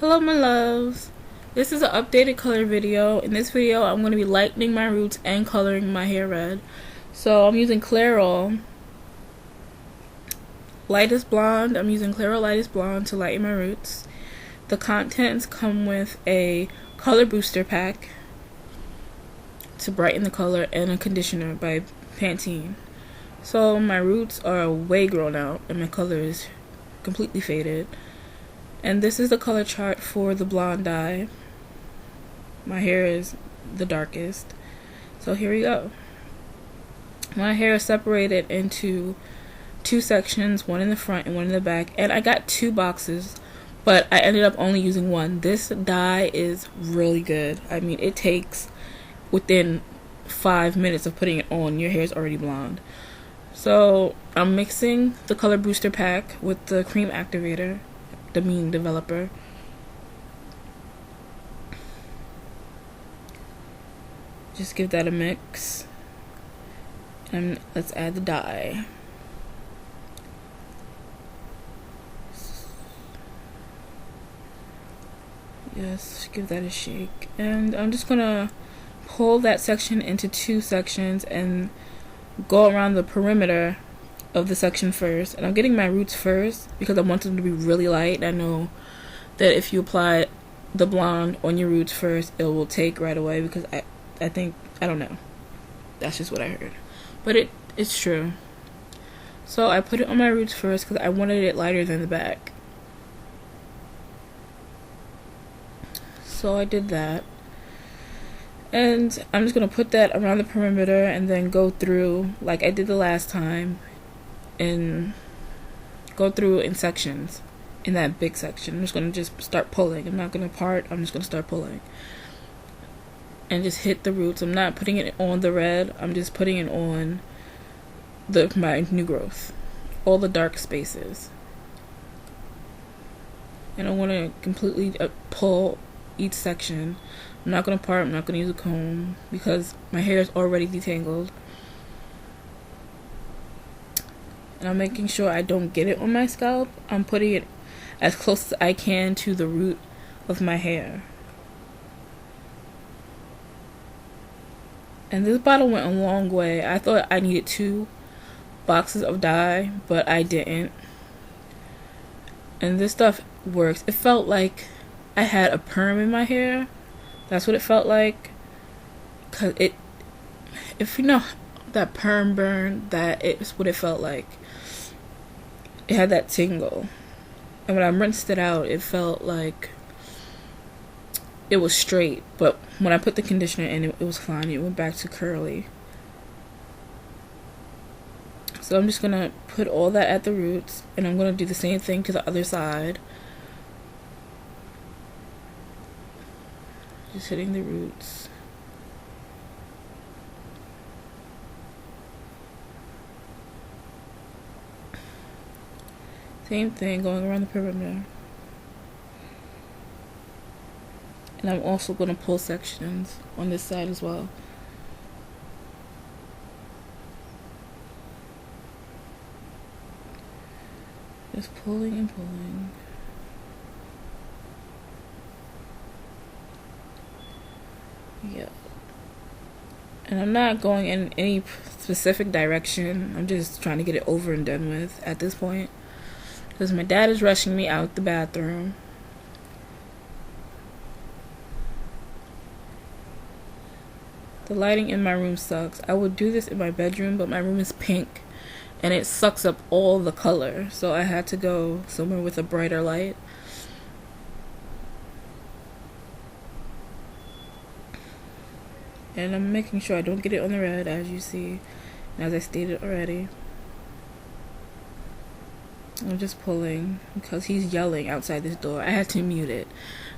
Hello my loves, this is an updated color video. In this video I'm going to be lightening my roots and coloring my hair red. So I'm using Clairol Lightest Blonde. I'm using Clairol Lightest Blonde to lighten my roots. The contents come with a color booster pack to brighten the color and a conditioner by Pantene. So my roots are way grown out and my color is completely faded. And this is the color chart for the blonde dye. My hair is the darkest. So here we go. My hair is separated into two sections, one in the front and one in the back. And I got two boxes, but I ended up only using one. This dye is really good. I mean, it takes within 5 minutes of putting it on, your hair is already blonde. So I'm mixing the color booster pack with the cream activator, the mean developer. Just give that a mix. And let's add the dye. Yes, give that a shake. And I'm just gonna pull that section into two sections and go around the perimeter of the section first. And I'm getting my roots first because I want them to be really light. I know that if you apply the blonde on your roots first, it will take right away, because I think, I don't know, that's just what I heard, but it's true. So I put it on my roots first because I wanted it lighter than the back. So I did that, and I'm just gonna put that around the perimeter and then go through like I did the last time and go through in sections in that big section. I'm just gonna start pulling. I'm not gonna part, I'm just gonna start pulling and just hit the roots. I'm not putting it on the red, I'm just putting it on my new growth, all the dark spaces. And I want to completely pull each section. I'm not going to part, I'm not going to use a comb because my hair is already detangled. And I'm making sure I don't get it on my scalp. I'm putting it as close as I can to the root of my hair. And this bottle went a long way. I thought I needed 2 boxes of dye, but I didn't. And this stuff works. It felt like I had a perm in my hair. That's what it felt like. Cause if you know that perm burn, that is what it felt like. It had that tingle. And when I rinsed it out, it felt like it was straight. But when I put the conditioner in, it was fine. It went back to curly. So I'm just going to put all that at the roots. And I'm going to do the same thing to the other side. Just hitting the roots. Same thing, going around the perimeter. And I'm also going to pull sections on this side as well. Just pulling and pulling. Yeah. And I'm not going in any specific direction. I'm just trying to get it over and done with at this point, because my dad is rushing me out the bathroom. The lighting in my room sucks. I would do this in my bedroom, but my room is pink and it sucks up all the color. So I had to go somewhere with a brighter light. And I'm making sure I don't get it on the red, as you see, and as I stated already. I'm just pulling because he's yelling outside this door. I had to mute it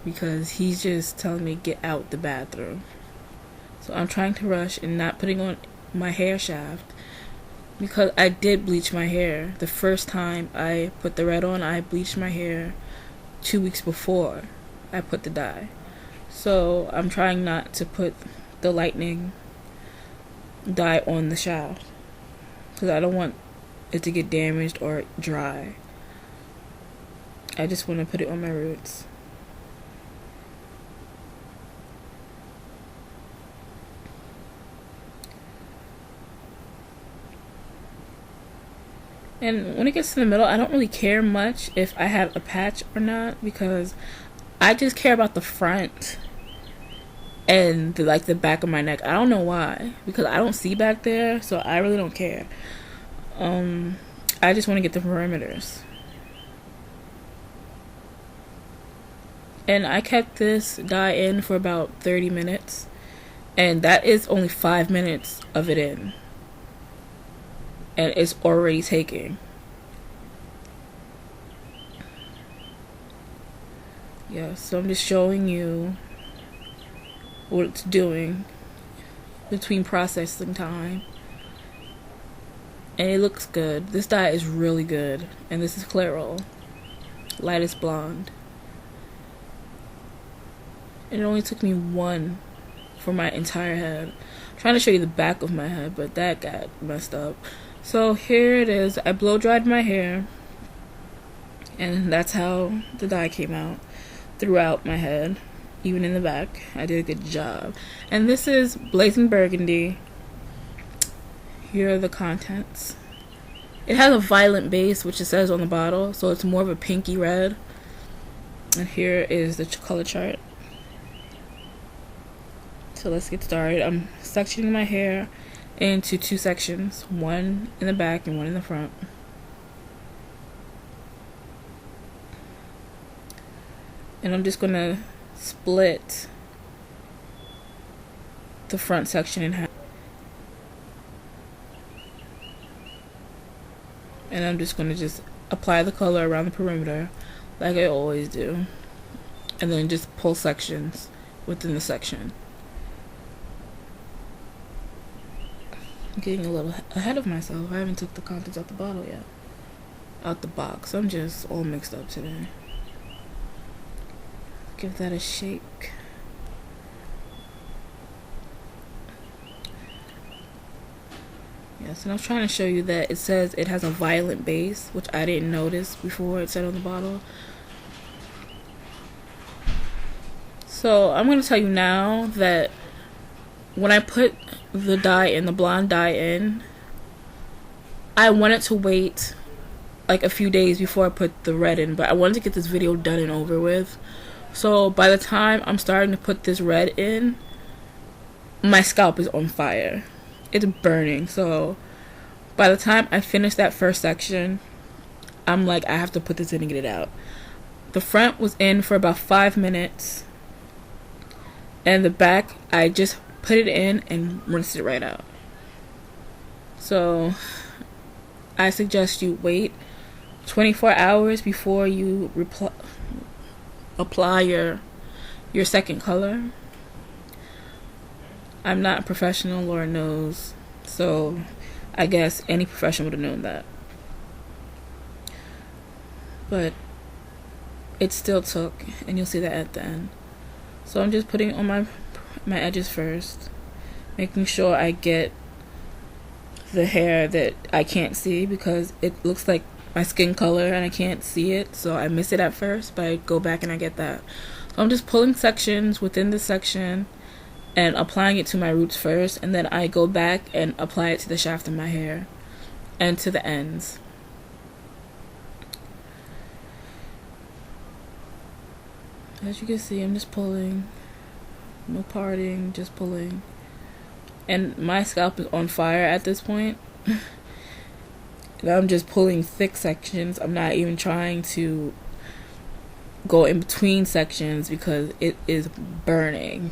because he's just telling me get out the bathroom. So I'm trying to rush and not putting on my hair shaft, because I did bleach my hair. The first time I put the red on, I bleached my hair 2 weeks before I put the dye. So I'm trying not to put the lightening dye on the shaft because I don't want it to get damaged or dry. I just want to put it on my roots. And when it gets to the middle, I don't really care much if I have a patch or not, because I just care about the front and the back of my neck. I don't know why, because I don't see back there, so I really don't care. I just want to get the perimeters. And I kept this dye in for about 30 minutes, and that is only 5 minutes of it in, and it's already taking. Yeah, so I'm just showing you what it's doing between processing time. And it looks good. This dye is really good. And this is Clairol Lightest Blonde. And it only took me one for my entire head. I'm trying to show you the back of my head, but that got messed up. So here it is. I blow dried my hair, and that's how the dye came out throughout my head, even in the back. I did a good job. And this is Blazing Burgundy. Here are the contents. It has a violet base, which it says on the bottle, so it's more of a pinky red. And here is the color chart. So let's get started. I'm sectioning my hair into 2 sections, one in the back and one in the front. And I'm just gonna split the front section in half. And I'm just gonna apply the color around the perimeter like I always do, and then just pull sections within the section. I'm getting a little ahead of myself. I haven't took the contents out the bottle yet, out the box. I'm just all mixed up today. Give that a shake. Yes, and I was trying to show you that it says it has a violet base, which I didn't notice before it said on the bottle. So I'm going to tell you now that when I put the dye in, the blonde dye in, I wanted to wait like a few days before I put the red in, but I wanted to get this video done and over with. So by the time I'm starting to put this red in, my scalp is on fire. It's burning. So by the time I finish that first section, I'm like, I have to put this in and get it out. The front was in for about 5 minutes, and the back, I just put it in and rinsed it right out. So I suggest you wait 24 hours before you apply your second color. I'm not a professional, Lord knows, so I guess any professional would have known that. But it still took, and you'll see that at the end. So I'm just putting on my edges first, making sure I get the hair that I can't see, because it looks like my skin color and I can't see it, so I miss it at first, but I go back and I get that. So I'm just pulling sections within the section and applying it to my roots first, and then I go back and apply it to the shaft of my hair and to the ends. As you can see, I'm just pulling, no parting, just pulling. And my scalp is on fire at this point. And I'm just pulling thick sections. I'm not even trying to go in between sections because it is burning.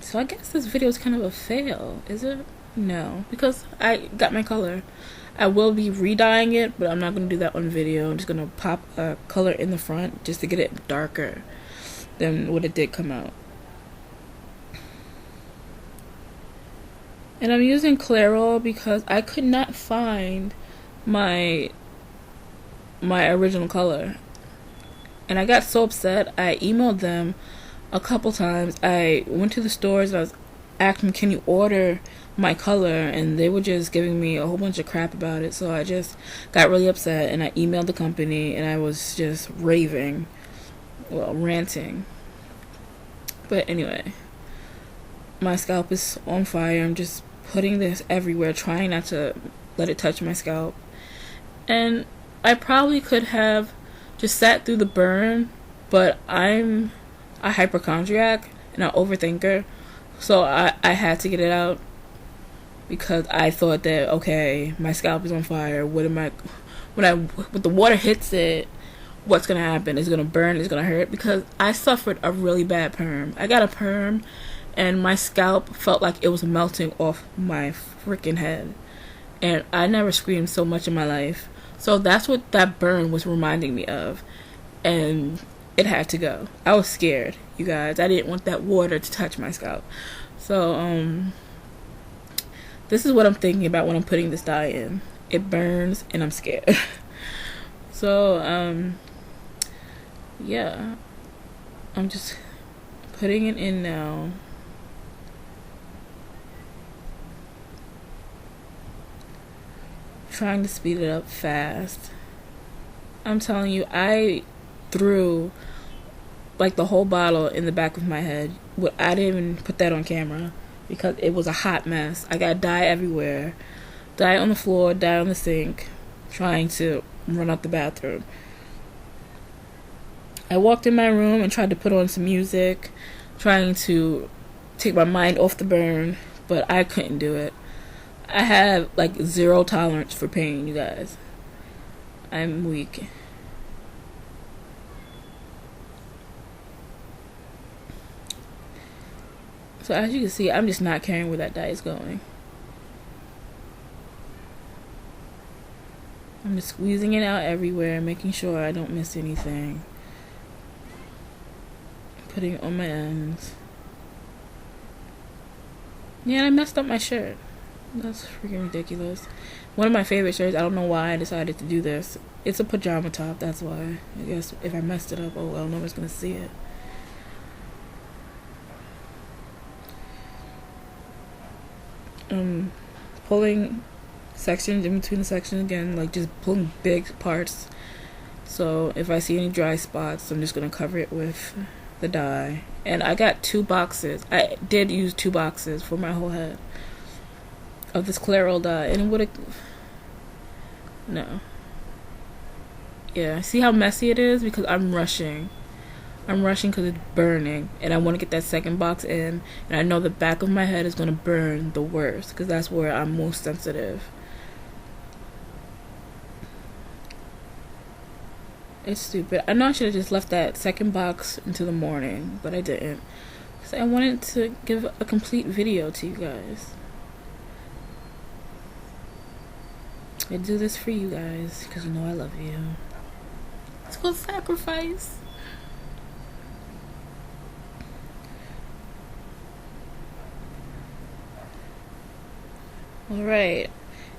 So I guess this video is kind of a fail, is it? No, because I got my color. I will be re-dyeing it, but I'm not going to do that on video. I'm just going to pop a color in the front just to get it darker than what it did come out. And I'm using Clairol because I could not find my original color. And I got so upset, I emailed them a couple times. I went to the stores and I was asking, can you order my color? And they were just giving me a whole bunch of crap about it. So I just got really upset and I emailed the company and I was just ranting. But anyway, my scalp is on fire. I'm just putting this everywhere, trying not to let it touch my scalp. And I probably could have just sat through the burn, but I'm a hypochondriac and an overthinker, so I had to get it out because I thought that, okay, my scalp is on fire. What am I, when the water hits it, what's gonna happen? It's gonna burn, it's gonna hurt, because I suffered a really bad perm. I got a perm and my scalp felt like it was melting off my freaking head, and I never screamed so much in my life. So that's what that burn was reminding me of, and it had to go. I was scared, you guys. I didn't want that water to touch my scalp. So this is what I'm thinking about when I'm putting this dye in. It burns and I'm scared. So yeah, I'm just putting it in now. Trying to speed it up fast. I'm telling you, I threw like the whole bottle in the back of my head. I didn't even put that on camera because it was a hot mess. I got dye everywhere. Dye on the floor, dye on the sink, trying to run out the bathroom. I walked in my room and tried to put on some music, trying to take my mind off the burn, but I couldn't do it. I have like zero tolerance for pain, you guys. I'm weak. So as you can see, I'm just not caring where that dye is going. I'm just squeezing it out everywhere, making sure I don't miss anything. Putting it on my ends. Yeah, I messed up my shirt. That's freaking ridiculous. One of my favorite shirts. I don't know why I decided to do this. It's a pajama top, that's why. I guess if I messed it up, oh well, nobody's gonna see it. Pulling sections in between the sections again, like just pulling big parts. So if I see any dry spots, I'm just gonna cover it with the dye. And I got 2 boxes. I did use 2 boxes for my whole head of this Clairol dye, and it would have, no. Yeah, see how messy it is? Because I'm rushing. I'm rushing because it's burning, and I want to get that second box in, and I know the back of my head is going to burn the worst, because that's where I'm most sensitive. It's stupid. I know I should have just left that second box until the morning, but I didn't, because I wanted to give a complete video to you guys. I do this for you guys, because you know I love you. It's called sacrifice. Alright,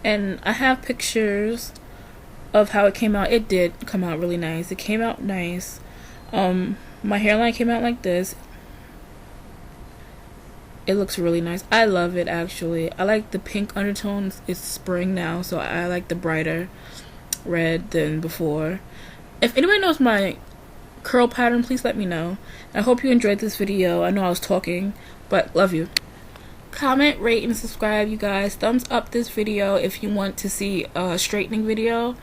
and I have pictures of how it came out. It did come out really nice. It came out nice. My hairline came out like this. It looks really nice. I love it, actually. I like the pink undertones. It's spring now, so I like the brighter red than before. If anybody knows my curl pattern, please let me know. I hope you enjoyed this video. I know I was talking, but love you. Comment, rate, and subscribe, you guys. Thumbs up this video if you want to see a straightening video.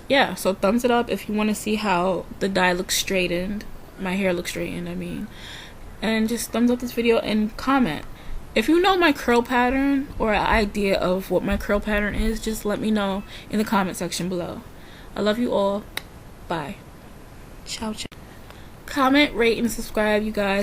Yeah, so thumbs it up if you want to see how the dye looks straightened. My hair looks straightened, I mean. And just thumbs up this video and comment. If you know my curl pattern or an idea of what my curl pattern is, just let me know in the comment section below. I love you all. Bye. Ciao, ciao. Comment, rate, and subscribe, you guys.